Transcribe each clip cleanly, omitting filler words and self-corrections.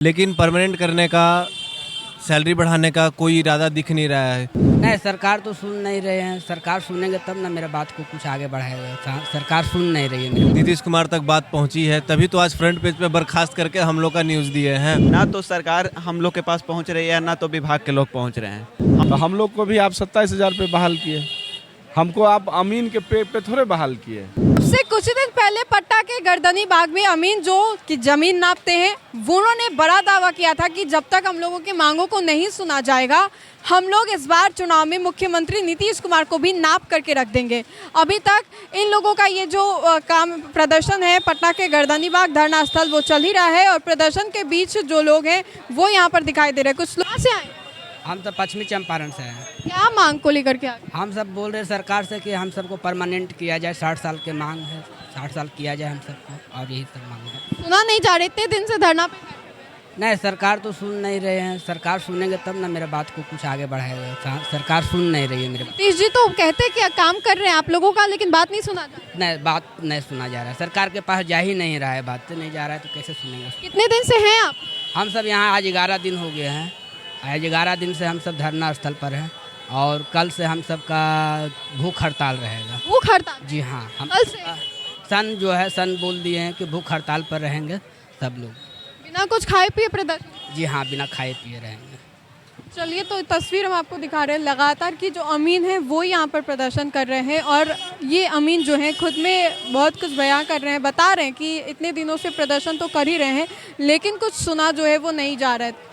लेकिन परमानेंट करने का, सैलरी बढ़ाने का कोई इरादा दिख नहीं रहा है। नहीं, सरकार तो सुन नहीं रहे हैं। सरकार सुनेंगे तब ना मेरा बात को कुछ आगे बढ़ाएगा। सरकार सुन नहीं रही है मेरी। नीतीश कुमार तक बात पहुंची है, तभी तो आज फ्रंट पेज पे बर्खास्त करके हम लोग का न्यूज़ दिए हैं। ना तो सरकार हम लोग के पास पहुंच रही है, ना तो विभाग के लोग पहुंच रहे हैं। तो हम लोग को भी आप 27,000 पे बहाल किए, हमको आप अमीन के पे थोड़े बहाल किए। उससे कुछ ही दिन पहले पटना के गर्दनी बाग में अमीन जो कि जमीन नापते हैं, वो उन्होंने बड़ा दावा किया था कि जब तक हम लोगों की मांगों को नहीं सुना जाएगा, हम लोग इस बार चुनाव में मुख्यमंत्री नीतीश कुमार को भी नाप करके रख देंगे। अभी तक इन लोगों का ये जो काम प्रदर्शन है पटना के गर्दनी बाग धरना स्थल वो चल ही रहा है और प्रदर्शन के बीच जो लोग हैं वो यहाँ पर दिखाई दे रहे हैं। कुछ लोग से आए, हम सब पश्चिमी चंपारण से हैं। क्या मांग को लेकर के आए? हम सब बोल रहे हैं सरकार से कि हम सबको परमानेंट किया जाए। 60 साल के मांग है, 60 साल किया जाए हम सबको, और यही सब मांग है। सुना नहीं जा रहे, इतने दिन से धरना पे खड़े हैं। नहीं, सरकार तो सुन नहीं रहे हैं। सरकार सुनेंगे तब ना मेरा बात को कुछ आगे बढ़ाएगा। सरकार सुन नहीं रही है मेरी। नीतीश जी तो कहते हैं कि काम कर रहे हैं आप लोगों का, लेकिन बात नहीं सुना जा रहा। नहीं, बात नहीं सुना जा रहा है। सरकार के पास जा ही नहीं रहा है, बात से नहीं जा रहा है तो कैसे सुनेंगे। कितने दिन से हैं आप? हम सब यहाँ आज 11 दिन हो गए हैं। आज 11 दिन से हम सब धरना स्थल पर हैं और कल से हम सब का भूख हड़ताल रहेगा। भूख हड़ताल? जी हाँ, हम कल से? सन जो है सन बोल दिए हैं कि भूख हड़ताल पर रहेंगे सब लोग। बिना कुछ खाए पिए प्रदर्शन? जी हाँ, बिना खाए पिए रहेंगे। चलिए, तो तस्वीर हम आपको दिखा रहे हैं लगातार कि जो अमीन है वो यहाँ पर प्रदर्शन कर रहे हैं और ये अमीन जो है खुद में बहुत कुछ बयां कर रहे हैं, बता रहे हैं कि इतने दिनों से प्रदर्शन तो कर ही रहे हैं लेकिन कुछ सुना जो है वो नहीं जा रहा है।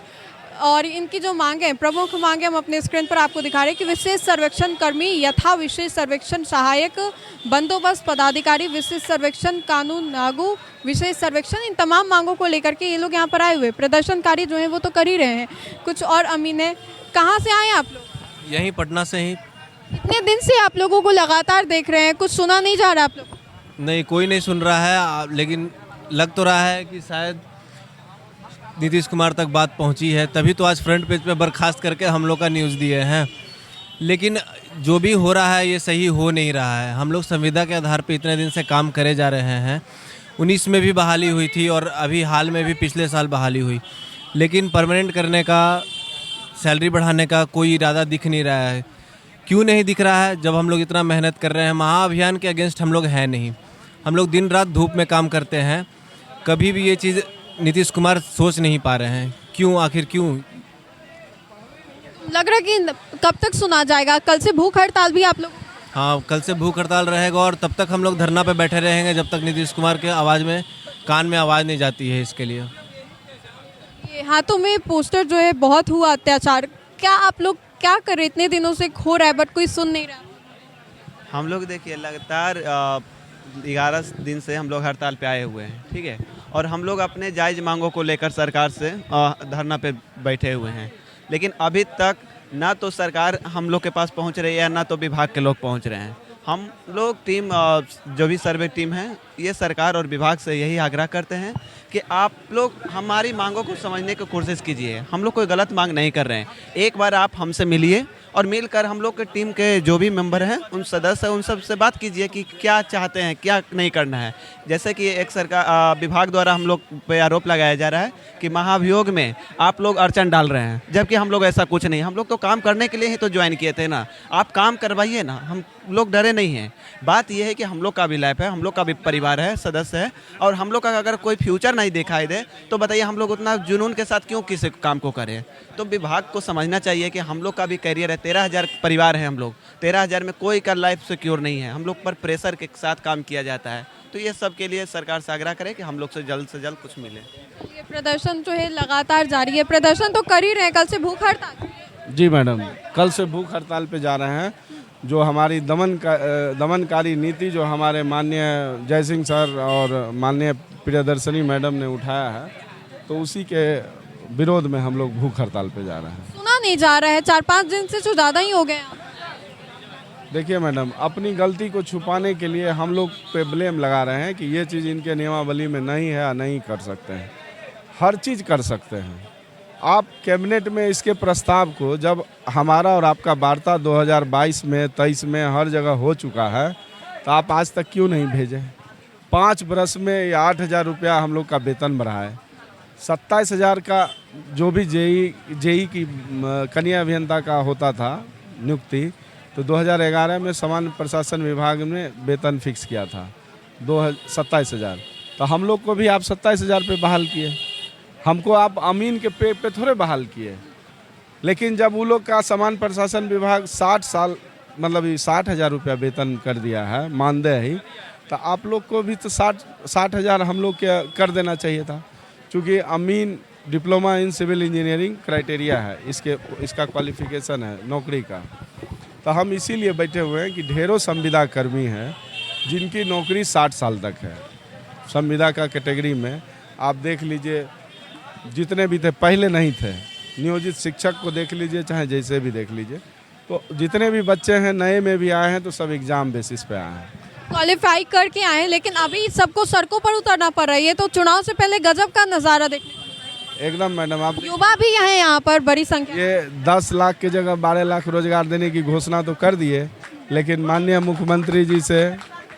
और इनकी जो मांगे हैं, प्रमुख मांगे हम अपने स्क्रीन पर आपको दिखा रहे हैं कि विशेष सर्वेक्षण कर्मी यथा विशेष सर्वेक्षण सहायक, बंदोबस्त पदाधिकारी, विशेष सर्वेक्षण कानून लागू, विशेष सर्वेक्षण, इन तमाम मांगों को लेकर के ये लोग यहाँ पर आए हुए प्रदर्शनकारी जो हैं वो तो कर ही रहे हैं। कुछ और अमीन है। कहाँ से आए आप लोग? यहीं पटना से ही। इतने दिन से आप लोगों को लगातार देख रहे हैं, कुछ सुना नहीं जा रहा आप लोग? नहीं, कोई नहीं सुन रहा है, लेकिन लग तो रहा है कि शायद नीतीश कुमार तक बात पहुंची है, तभी तो आज फ्रंट पेज पे बर्खास्त करके हम लोग का न्यूज़ दिए हैं। लेकिन जो भी हो रहा है ये सही हो नहीं रहा है। हम लोग संविदा के आधार पे इतने दिन से काम करे जा रहे हैं। 19 में भी बहाली हुई थी और अभी हाल में भी पिछले साल बहाली हुई, लेकिन परमानेंट करने का, सैलरी बढ़ाने का कोई इरादा दिख नहीं रहा है। क्यों नहीं दिख रहा है? जब हम लोग इतना मेहनत कर रहे हैं, महाअभियान के अगेंस्ट हम लोग हैं नहीं। हम लोग दिन रात धूप में काम करते हैं, कभी भी ये चीज़ नीतीश कुमार सोच नहीं पा रहे हैं। क्यों, आखिर क्यों? लग रहा है कि कब तक सुना जाएगा? कल से भूख हड़ताल भी आप लोग? हाँ, कल से भूख हड़ताल रहेगा और तब तक हम लोग धरना पे बैठे रहेंगे जब तक नीतीश कुमार के आवाज़ में, कान में आवाज़ नहीं जाती है। इसके लिए ये हाथों में पोस्टर जो है बहुत हुआ अत्याचार, क्या आप लोग क्या कर रहे? इतने दिनों से हो रहा है बट कोई सुन नहीं रहा। हम लोग देखिए लगातार 11 दिन से हम लोग हड़ताल पे आए हुए हैं, ठीक है, और हम लोग अपने जायज़ मांगों को लेकर सरकार से धरना पे बैठे हुए हैं। लेकिन अभी तक ना तो सरकार हम लोग के पास पहुंच रही है, ना तो विभाग के लोग पहुंच रहे हैं। हम लोग टीम, जो भी सर्वे टीम है, ये सरकार और विभाग से यही आग्रह करते हैं कि आप लोग हमारी मांगों को समझने की कोशिश कीजिए। हम लोग कोई गलत मांग नहीं कर रहे हैं। एक बार आप हमसे मिलिए और मिलकर हम लोग के टीम के जो भी मेंबर हैं, उन सदस्य, उन सब से बात कीजिए कि क्या चाहते हैं, क्या नहीं करना है। जैसे कि एक सरकार विभाग द्वारा हम लोग पे आरोप लगाया जा रहा है कि महाभियोग में आप लोग अड़चन डाल रहे हैं, जबकि हम लोग ऐसा कुछ नहीं। हम लोग तो काम करने के लिए ही तो ज्वाइन किए थे ना। आप काम करवाइए ना, हम लोग डरे नहीं हैं। बात यह है कि हम लोग का भी लाइफ है, हम लोग का भी परिवार है, सदस्य है, और हम लोग का अगर कोई फ्यूचर नहीं दिखाई दे तो बताइए हम लोग उतना जुनून के साथ क्यों किसी काम को करें। तो विभाग को समझना चाहिए कि हम लोग का भी करियर है। 13,000 परिवार है हम लोग, 13,000 में कोई का लाइफ सिक्योर नहीं है। हम लोग पर प्रेशर के साथ काम किया जाता है। तो ये सब के लिए सरकार से आग्रह करे कि हम लोग से जल्द कुछ मिले। ये प्रदर्शन जो है लगातार जारी है, प्रदर्शन तो कर ही रहे हैं, कल से भूख हड़ताल? जी मैडम, कल से भूख हड़ताल पे जा रहे हैं। जो हमारी दमनकारी नीति जो हमारे माननीय जयसिंह सर और माननीय प्रियदर्शनी मैडम ने उठाया है, तो उसी के विरोध में हम लोग भूख हड़ताल पे जा रहे हैं। सुना नहीं जा रहा है, 4-5 दिन से जो ज़्यादा ही हो गए हैं। देखिए मैडम, अपनी गलती को छुपाने के लिए हम लोग पे ब्लेम लगा रहे हैं कि ये चीज़ इनके नियमावली में नहीं है या नहीं कर सकते हैं। हर चीज़ कर सकते हैं। आप कैबिनेट में इसके प्रस्ताव को, जब हमारा और आपका वार्ता 2022 में 23 में हर जगह हो चुका है, तो आप आज तक क्यों नहीं भेजे? 5 वर्ष में 8,000 रुपया हम लोग का वेतन बढ़ा है। 27,000 का जो भी जेई की कन्या अभियंता का होता था नियुक्ति, तो 2011 में सामान्य प्रशासन विभाग में वेतन फिक्स किया था 27,000। तो हम लोग को भी आप 27,000 पे बहाल किए, हमको आप अमीन के पे थोड़े बहाल किए। लेकिन जब वो लोग का सामान्य प्रशासन विभाग 60 साल मतलब 60,000 रुपया वेतन कर दिया है मानदेय ही, तो आप लोग को भी तो 60,000 हम लोग के कर देना चाहिए था। चूँकि अमीन diploma in civil engineering criteria है, इसका क्वालिफिकेशन है नौकरी का। तो हम इसीलिए बैठे हुए हैं कि ढेरों संविदा कर्मी हैं जिनकी नौकरी 60 साल तक है। संविदा का कैटेगरी में आप देख लीजिए, जितने भी थे पहले नहीं थे, नियोजित शिक्षक को देख लीजिए, चाहे जैसे भी देख लीजिए, तो जितने भी बच्चे हैं नए में भी आए हैं तो सब एग्ज़ाम बेसिस पे आए हैं, क्वालिफाई करके आए हैं, लेकिन अभी सबको सड़कों पर उतरना पड़ रहा है। ये तो चुनाव से पहले गजब का नज़ारा देखने को मिला। एकदम मैडम। आप युवा भी हैं यहाँ पर बड़ी संख्या। ये 10 लाख की जगह 12 लाख रोजगार देने की घोषणा तो कर दिए, लेकिन माननीय मुख्यमंत्री जी से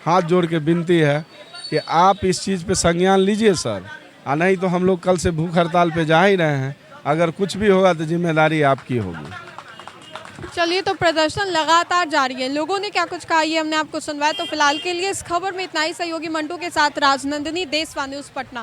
हाथ जोड़ के विनती है कि आप इस चीज़ पे संज्ञान लीजिए सर, और नहीं तो हम लोग कल से भूख हड़ताल पे जा ही रहे हैं। अगर कुछ भी होगा तो जिम्मेदारी आपकी होगी। चलिए, तो प्रदर्शन लगातार जारी है। लोगों ने क्या कुछ कहा ये हमने आपको सुनवाया। तो फिलहाल के लिए इस खबर में इतना ही। सहयोगी मंटू के साथ राजनंदिनी, देशवा न्यूज़, पटना।